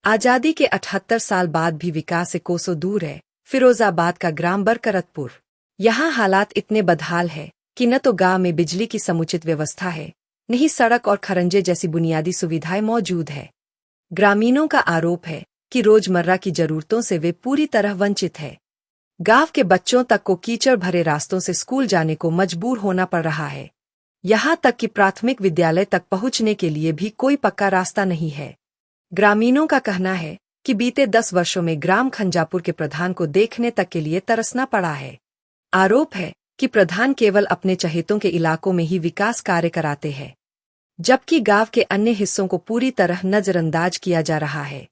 आजादी के 78 साल बाद भी विकास से कोसों दूर है फिरोजाबाद का ग्राम बरकरतपुर। यहाँ हालात इतने बदहाल है कि न तो गांव में बिजली की समुचित व्यवस्था है, न ही सड़क और खरंजे जैसी बुनियादी सुविधाएं मौजूद है। ग्रामीणों का आरोप है कि रोजमर्रा की जरूरतों से वे पूरी तरह वंचित है। गांव के बच्चों तक को कीचड़ भरे रास्तों से स्कूल जाने को मजबूर होना पड़ रहा है। यहाँ तक कि प्राथमिक विद्यालय तक पहुंचने के लिए भी कोई पक्का रास्ता नहीं है। ग्रामीणों का कहना है कि बीते 10 वर्षों में ग्राम खंजापुर के प्रधान को देखने तक के लिए तरसना पड़ा है। आरोप है कि प्रधान केवल अपने चहेतों के इलाकों में ही विकास कार्य कराते हैं, जबकि गांव के अन्य हिस्सों को पूरी तरह नजरअंदाज किया जा रहा है।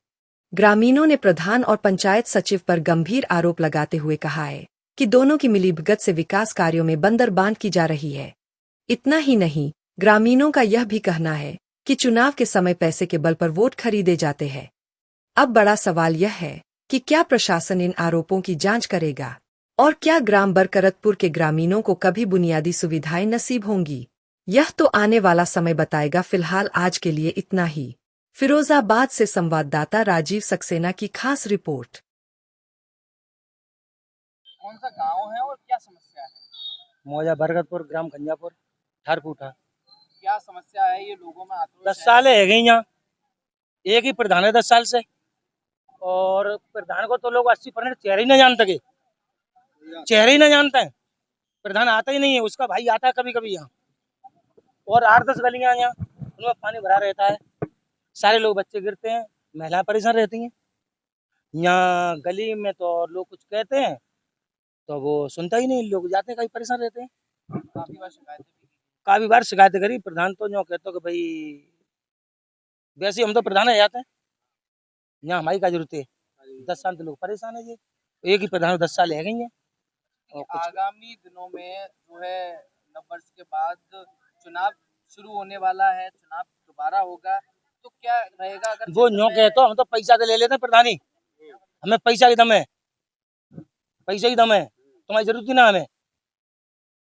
ग्रामीणों ने प्रधान और पंचायत सचिव पर गंभीर आरोप लगाते हुए कहा है कि दोनों की मिलीभगत से विकास कार्यों में बंदरबांट की जा रही है। इतना ही नहीं, ग्रामीणों का यह भी कहना है कि चुनाव के समय पैसे के बल पर वोट खरीदे जाते हैं। अब बड़ा सवाल यह है कि क्या प्रशासन इन आरोपों की जांच करेगा और क्या ग्राम बरकरतपुर के ग्रामीणों को कभी बुनियादी सुविधाएं नसीब होंगी? यह तो आने वाला समय बताएगा। फिलहाल आज के लिए इतना ही। फिरोजाबाद से संवाददाता राजीव सक्सेना की खास रिपोर्ट। कौन सा गांव है और क्या समस्या है? मौजा बरकतपुर ग्राम खंजापुर ठारकूटा। क्या समस्या है? ये लोगों में आक्रोश 10 साल है गई यहाँ, एक ही प्रधान है 10 साल से, और प्रधान को तो लोग 80% चेहरे ही नहीं जानते के, चेहरे ही नहीं जानते हैं। प्रधान आता ही नहीं है, उसका भाई आता है कभी कभी यहाँ, और 8-10 गलियां यहाँ उनमें पानी भरा रहता है। सारे लोग बच्चे गिरते हैं, महिलाएं परेशान रहती हैं। यहाँ गली में तो लोग कुछ कहते हैं तो वो सुनता ही नहीं, लोग जाते हैं कहीं परेशान रहते हैं। काफी बार शिकायतें भी की। काफी बार शिकायतें करी, प्रधान तो जो कहते हो कि भाई वैसे हम तो प्रधान है जाते हैं, यहाँ हमारी क्या जरूरत है। 10 साल से लोग परेशान है जी, एक ही प्रधान 10 साल है गई है। और कुछ आगामी दिनों में जो है नववर्ष के बाद चुनाव शुरू होने वाला है, चुनाव दोबारा होगा, तो क्या रहेगा अगर वो न्यो कहते हम तो पैसा के ले लेते हैं प्रधानी, हमें पैसा की दम है, पैसे की दम है, तुम्हारी जरूरत ही ना हमें।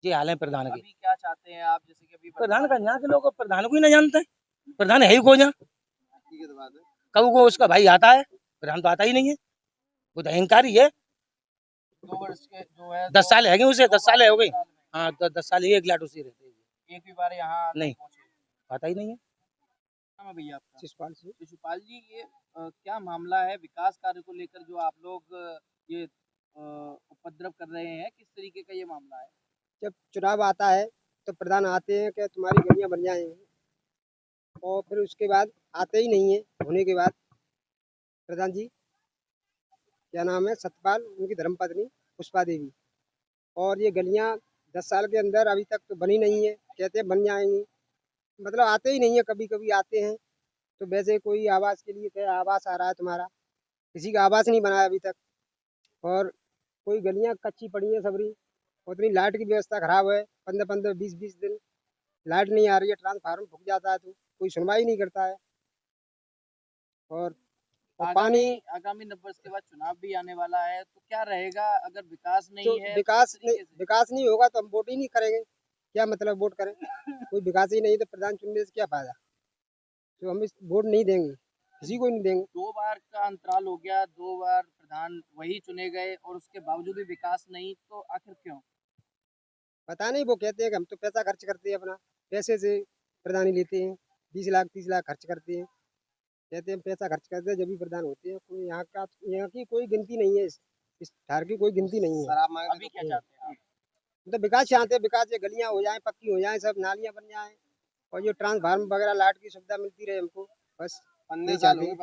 ये हाल है प्रधान के। अभी क्या चाहते हैं आप? जैसे कि अभी प्रधान का यहाँ के लोग प्रधान को ही नहीं जानते, प्रधान है ही को यहाँ, कब को उसका भाई आता है, प्रधान तो आता ही नहीं है, वो तो अहंकारी है। 2 वर्ष के जो है 10 साल है गए उसे, 10 साल हो गई। में हाँ, 10 साल एक लाट उसी रहते हैं, एक भी बार यहाँ नहीं पहुंचे। आता ही नहीं है। नाम है भैया आपका? शिशुपाल सिंह। शिशुपाल जी, ये क्या मामला है विकास कार्य को लेकर जो आप लोग ये उपद्रव कर रहे हैं? किस तरीके का ये मामला है? जब चुनाव आता है तो प्रधान आते हैं कि तुम्हारी गलियां बन जाएंगी, और फिर उसके बाद आते ही नहीं है। होने के बाद प्रधान जी क्या नाम है, सतपाल, उनकी धर्मपत्नी पुष्पा देवी, और ये गलियां 10 साल के अंदर अभी तक तो बनी नहीं है। कहते हैं बन जाएंगी, मतलब आते ही नहीं है। कभी कभी आते हैं तो वैसे कोई आवास के लिए क्या आवास आ रहा है तुम्हारा, किसी का आवास नहीं बनाया अभी तक। और कोई गलियां कच्ची पड़ी हैं सबरी, उतनी लाइट की व्यवस्था खराब है। 15-15, 20-20 दिन लाइट नहीं आ रही है, ट्रांसफार्मर फूक जाता है तो कोई सुनवाई नहीं करता है। और पानी आगामी नववर्ष के बाद चुनाव भी आने वाला है, तो क्या रहेगा अगर विकास तो नहीं है? विकास नहीं होगा तो हम वोट ही नहीं करेंगे। क्या मतलब वोट करें, कोई विकास ही नहीं तो प्रधान चुनने से क्या फायदा। तो हम इस वोट नहीं देंगे, किसी को नहीं देंगे। 2 बार का अंतराल हो गया, 2 बार प्रधान वही चुने गए और उसके बावजूद भी विकास नहीं, तो आखिर क्यों? पता नहीं, वो कहते हैं कि हम तो पैसा खर्च करते हैं, अपना पैसे से प्रधानी लेते हैं, 20 लाख 30 लाख खर्च करते हैं। कहते हैं पैसा खर्च करते हैं जब भी प्रधान होते हैं। कोई यहाँ की कोई गिनती नहीं है, इस ठार की कोई गिनती नहीं है। अभी क्या चाहते हैं आप? मतलब विकास चाहते हैं, विकास, ये गलियां हो जाएं, पक्की हो जाएं, सब नालियां बन जाएं, और जो ट्रांसफार्मर वगैरह लाइट की सुविधा मिलती रहे हमको, बस यही चाहते हैं।